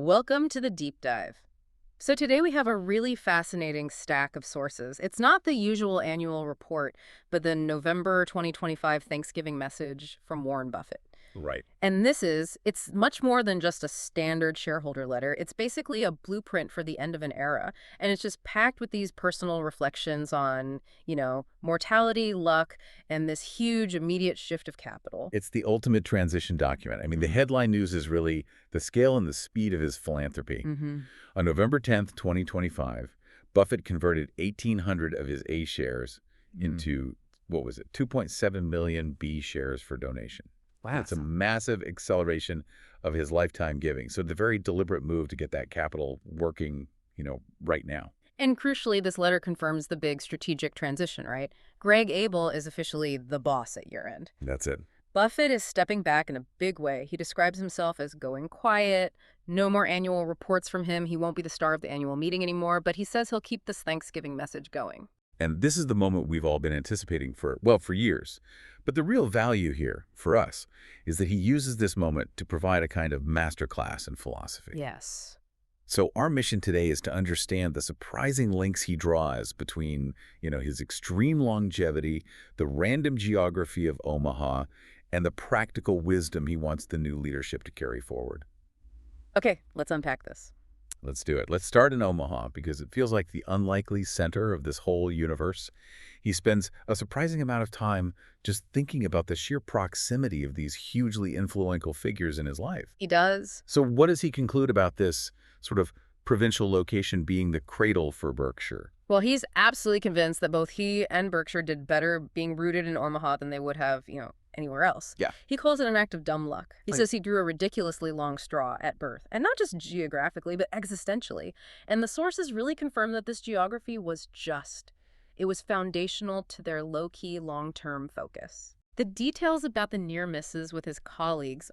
Welcome to the deep dive. So today we have a really fascinating stack of sources. It's not the usual annual report, but the November 2025 Thanksgiving message from Warren Buffett. Right. And it's much more than just a standard shareholder letter. It's basically a blueprint for the end of an era. And it's just packed with these personal reflections on, mortality, luck, and this huge immediate shift of capital. It's the ultimate transition document. I mean, the headline news is really the scale and the speed of his philanthropy. Mm-hmm. On November 10th, 2025, Buffett converted 1,800 of his A shares into, what was it, 2.7 million B shares for donation. Wow. That's a massive acceleration of his lifetime giving. So the very deliberate move to get that capital working, right now. And crucially, this letter confirms the big strategic transition, right? Greg Abel is officially the boss at year end. That's it. Buffett is stepping back in a big way. He describes himself as going quiet, no more annual reports from him. He won't be the star of the annual meeting anymore, but he says he'll keep this Thanksgiving message going. And this is the moment we've all been anticipating for years. But the real value here, for us, is that he uses this moment to provide a kind of masterclass in philosophy. Yes. So our mission today is to understand the surprising links he draws between, his extreme longevity, the random geography of Omaha, and the practical wisdom he wants the new leadership to carry forward. Okay, let's unpack this. Let's do it. Let's start in Omaha because it feels like the unlikely center of this whole universe. He spends a surprising amount of time just thinking about the sheer proximity of these hugely influential figures in his life. He does. So what does he conclude about this sort of provincial location being the cradle for Berkshire? Well, he's absolutely convinced that both he and Berkshire did better being rooted in Omaha than they would have, anywhere else. Yeah. He calls it an act of dumb luck. He Right. says he drew a ridiculously long straw at birth, and not just geographically, but existentially. And the sources really confirm that this geography was just. It was foundational to their low-key, long-term focus. The details about the near misses with his colleagues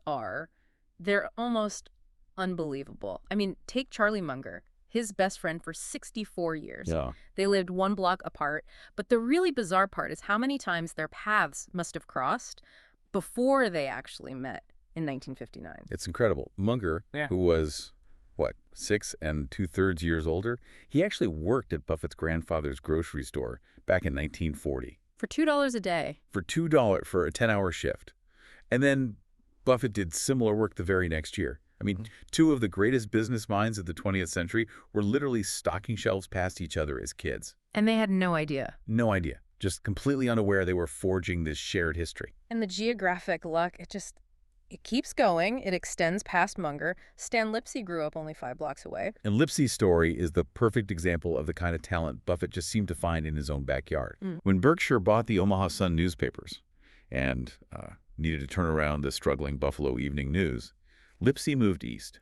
they're almost unbelievable. I mean, take Charlie Munger, his best friend for 64 years. Yeah. They lived one block apart, but the really bizarre part is how many times their paths must have crossed before they actually met in 1959. It's incredible. Munger, who was, 6 2/3 years older, he actually worked at Buffett's grandfather's grocery store back in 1940. For $2 a day. For $2 for a 10-hour shift. And then Buffett did similar work the very next year. I mean, two of the greatest business minds of the 20th century were literally stocking shelves past each other as kids. And they had no idea. No idea. Just completely unaware they were forging this shared history. And the geographic luck, it keeps going. It extends past Munger. Stan Lipsey grew up only 5 blocks away. And Lipsey's story is the perfect example of the kind of talent Buffett just seemed to find in his own backyard. When Berkshire bought the Omaha Sun newspapers and needed to turn around the struggling Buffalo Evening News, Lipsey moved east.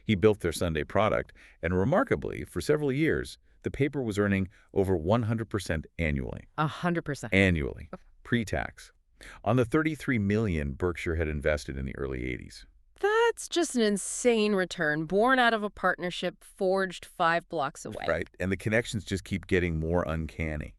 He built their Sunday product, and remarkably, for several years, the paper was earning over 100% annually. 100%. Annually, pre-tax, on the $33 million Berkshire had invested in the early 80s. That's just an insane return, born out of a partnership forged 5 blocks away. Right, and the connections just keep getting more uncanny.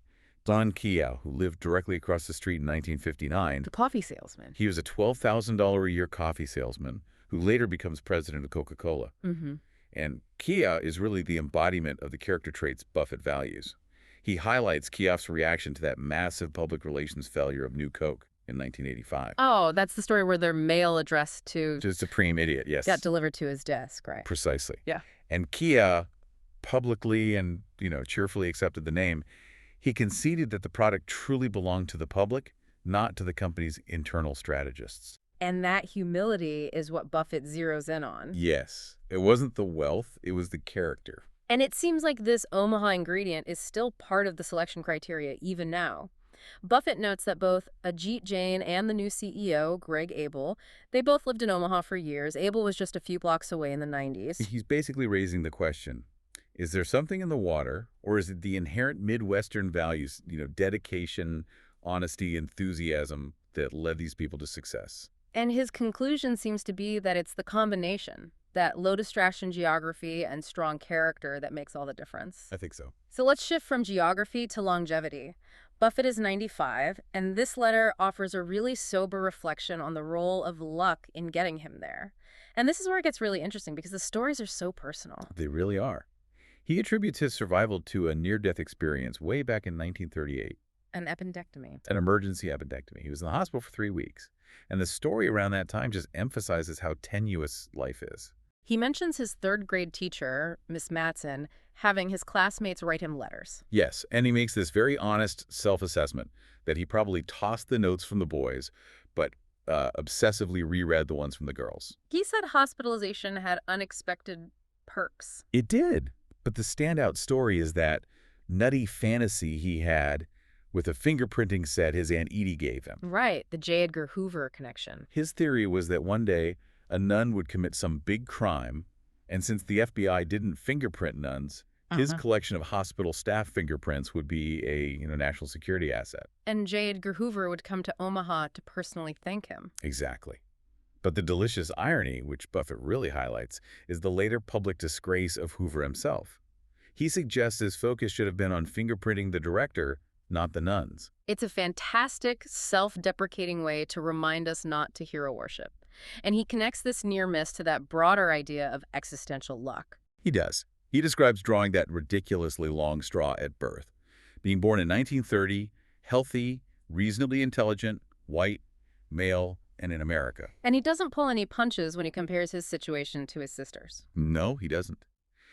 Don Keough, who lived directly across the street in 1959, The coffee salesman. he was a $12,000 a year coffee salesman who later becomes president of Coca-Cola. Mm-hmm. And Keough is really the embodiment of the character traits Buffett values. He highlights Keough's reaction to that massive public relations failure of New Coke in 1985. Oh, that's the story where their mail addressed to Just a supreme idiot, yes. got delivered to his desk, right? Precisely. Yeah. And Keough publicly and, cheerfully accepted the name. He conceded that the product truly belonged to the public, not to the company's internal strategists. And that humility is what Buffett zeroes in on. Yes. It wasn't the wealth, it was the character. And it seems like this Omaha ingredient is still part of the selection criteria even now. Buffett notes that both Ajit Jain and the new CEO, Greg Abel, they both lived in Omaha for years. Abel was just a few blocks away in the 90s. He's basically raising the question, is there something in the water, or is it the inherent Midwestern values, dedication, honesty, enthusiasm that led these people to success? And his conclusion seems to be that it's the combination, that low distraction geography and strong character that makes all the difference. I think so. So let's shift from geography to longevity. Buffett is 95, and this letter offers a really sober reflection on the role of luck in getting him there. And this is where it gets really interesting because the stories are so personal. They really are. He attributes his survival to a near-death experience way back in 1938, An appendectomy. an emergency appendectomy. He was in the hospital for 3 weeks. And the story around that time just emphasizes how tenuous life is. He mentions his third-grade teacher, Miss Matson, having his classmates write him letters. Yes, and he makes this very honest self-assessment that he probably tossed the notes from the boys, but obsessively reread the ones from the girls. He said hospitalization had unexpected perks. It did. But the standout story is that nutty fantasy he had with a fingerprinting set his Aunt Edie gave him. Right, the J. Edgar Hoover connection. His theory was that one day a nun would commit some big crime, and since the FBI didn't fingerprint nuns, his collection of hospital staff fingerprints would be a national security asset. And J. Edgar Hoover would come to Omaha to personally thank him. Exactly. But the delicious irony, which Buffett really highlights, is the later public disgrace of Hoover himself. He suggests his focus should have been on fingerprinting the director, not the nuns. It's a fantastic, self-deprecating way to remind us not to hero worship. And he connects this near miss to that broader idea of existential luck. He does. He describes drawing that ridiculously long straw at birth. Being born in 1930, healthy, reasonably intelligent, white, male, and in America. And he doesn't pull any punches when he compares his situation to his sister's. No, he doesn't.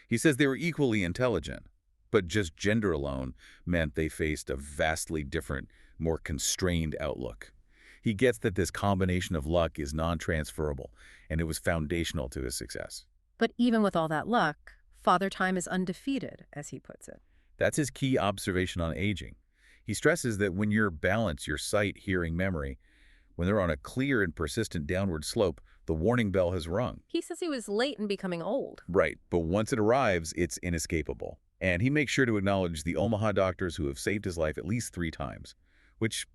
He says they were equally intelligent, but just gender alone meant they faced a vastly different, more constrained outlook. He gets that this combination of luck is non-transferable, and it was foundational to his success. But even with all that luck, Father Time is undefeated, as he puts it. That's his key observation on aging. He stresses that when your balance, your sight, hearing, memory, when they're on a clear and persistent downward slope, the warning bell has rung. He says he was late in becoming old. Right, but once it arrives, it's inescapable. And he makes sure to acknowledge the Omaha doctors who have saved his life at least 3 times, which,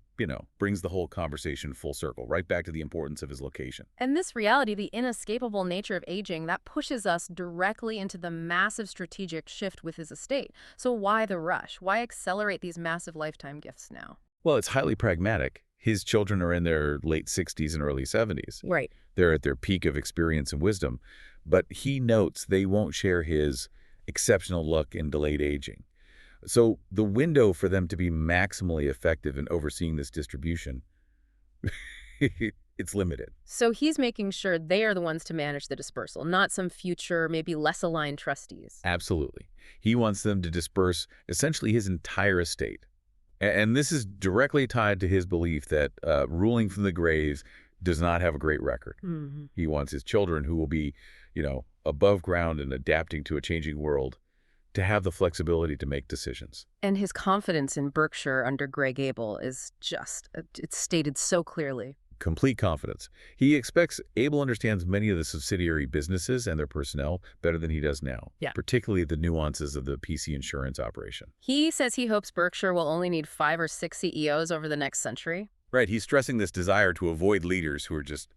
brings the whole conversation full circle, right back to the importance of his location. And this reality, the inescapable nature of aging, that pushes us directly into the massive strategic shift with his estate. So why the rush? Why accelerate these massive lifetime gifts now? Well, it's highly pragmatic. His children are in their late 60s and early 70s. Right. They're at their peak of experience and wisdom, but he notes they won't share his exceptional luck in delayed aging. So the window for them to be maximally effective in overseeing this distribution, it's limited. So he's making sure they are the ones to manage the dispersal, not some future, maybe less aligned trustees. Absolutely. He wants them to disperse essentially his entire estate. And this is directly tied to his belief that ruling from the graves does not have a great record. Mm-hmm. He wants his children, who will be, above ground and adapting to a changing world, to have the flexibility to make decisions. And his confidence in Berkshire under Greg Abel is it's stated so clearly. Complete confidence. He expects Abel understands many of the subsidiary businesses and their personnel better than he does now, particularly the nuances of the PC insurance operation. He says he hopes Berkshire will only need 5 or 6 CEOs over the next century. Right. He's stressing this desire to avoid leaders who are just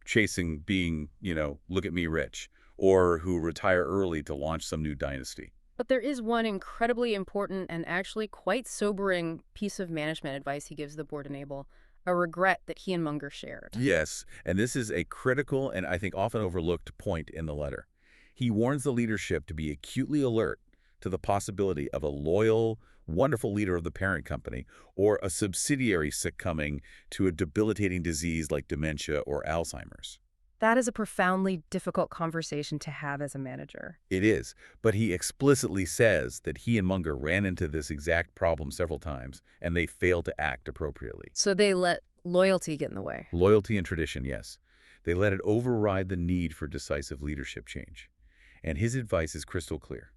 chasing being, look at me rich, or who retire early to launch some new dynasty. But there is one incredibly important and actually quite sobering piece of management advice he gives the board and Abel, a regret that he and Munger shared. Yes, and this is a critical and I think often overlooked point in the letter. He warns the leadership to be acutely alert to the possibility of a loyal, wonderful leader of the parent company or a subsidiary succumbing to a debilitating disease like dementia or Alzheimer's. That is a profoundly difficult conversation to have as a manager. It is, but he explicitly says that he and Munger ran into this exact problem several times, and they failed to act appropriately. So they let loyalty get in the way. Loyalty and tradition, yes. They let it override the need for decisive leadership change. And his advice is crystal clear.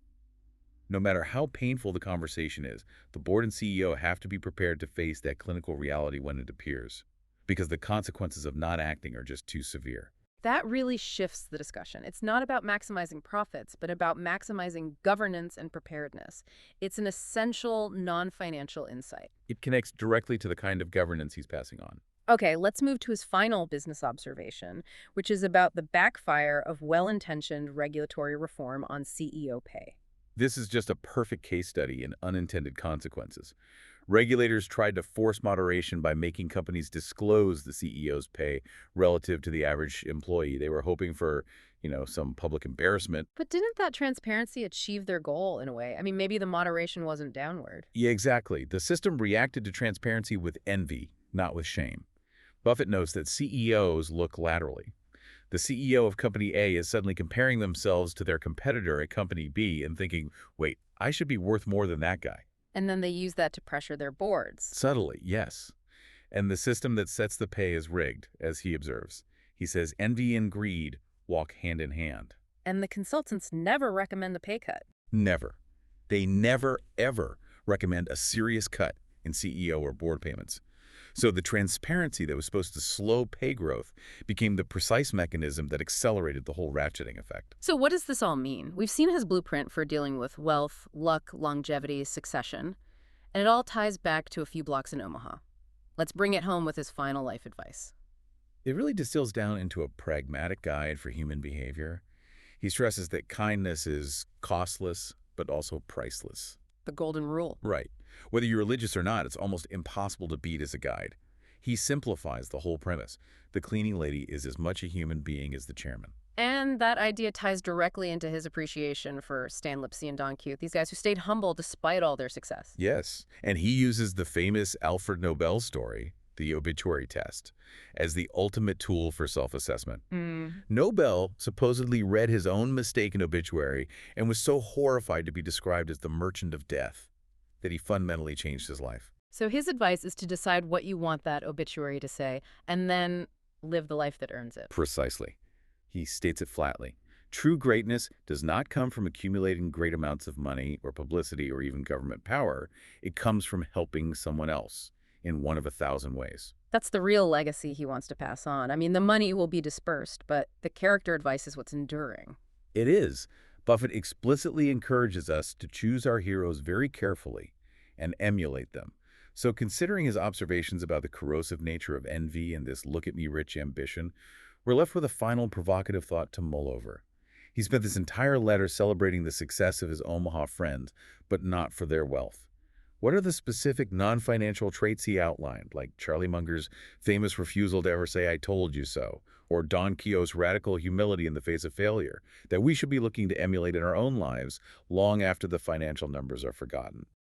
No matter how painful the conversation is, the board and CEO have to be prepared to face that clinical reality when it appears, because the consequences of not acting are just too severe. That really shifts the discussion. It's not about maximizing profits, but about maximizing governance and preparedness. It's an essential non-financial insight. It connects directly to the kind of governance he's passing on. Okay, let's move to his final business observation, which is about the backfire of well-intentioned regulatory reform on CEO pay. This is just a perfect case study in unintended consequences. Regulators tried to force moderation by making companies disclose the CEO's pay relative to the average employee. They were hoping for, some public embarrassment. But didn't that transparency achieve their goal in a way? I mean, maybe the moderation wasn't downward. Yeah, exactly. The system reacted to transparency with envy, not with shame. Buffett notes that CEOs look laterally. The CEO of Company A is suddenly comparing themselves to their competitor at Company B and thinking, wait, I should be worth more than that guy. And then they use that to pressure their boards. Subtly, yes. And the system that sets the pay is rigged, as he observes. He says envy and greed walk hand in hand. And the consultants never recommend the pay cut. Never. They never, ever recommend a serious cut in CEO or board payments. So the transparency that was supposed to slow pay growth became the precise mechanism that accelerated the whole ratcheting effect. So what does this all mean? We've seen his blueprint for dealing with wealth, luck, longevity, succession, and it all ties back to a few blocks in Omaha. Let's bring it home with his final life advice. It really distills down into a pragmatic guide for human behavior. He stresses that kindness is costless, but also priceless. The golden rule. Right. Whether you're religious or not, it's almost impossible to beat as a guide. He simplifies the whole premise. The cleaning lady is as much a human being as the chairman. And that idea ties directly into his appreciation for Stan Lipsey and Don Quixote, these guys who stayed humble despite all their success. Yes, and he uses the famous Alfred Nobel story, the obituary test, as the ultimate tool for self-assessment. Nobel supposedly read his own mistaken obituary and was so horrified to be described as the merchant of death that he fundamentally changed his life. So his advice is to decide what you want that obituary to say and then live the life that earns it. Precisely. He states it flatly. True greatness does not come from accumulating great amounts of money or publicity or even government power. It comes from helping someone else in one of 1,000 ways. That's the real legacy he wants to pass on. I mean, the money will be dispersed, but the character advice is what's enduring. It is. Buffett explicitly encourages us to choose our heroes very carefully and emulate them. So considering his observations about the corrosive nature of envy and this look-at-me-rich ambition, we're left with a final provocative thought to mull over. He spent this entire letter celebrating the success of his Omaha friends, but not for their wealth. What are the specific non-financial traits he outlined, like Charlie Munger's famous refusal to ever say, "I told you so," or Don Quixote's radical humility in the face of failure, that we should be looking to emulate in our own lives long after the financial numbers are forgotten?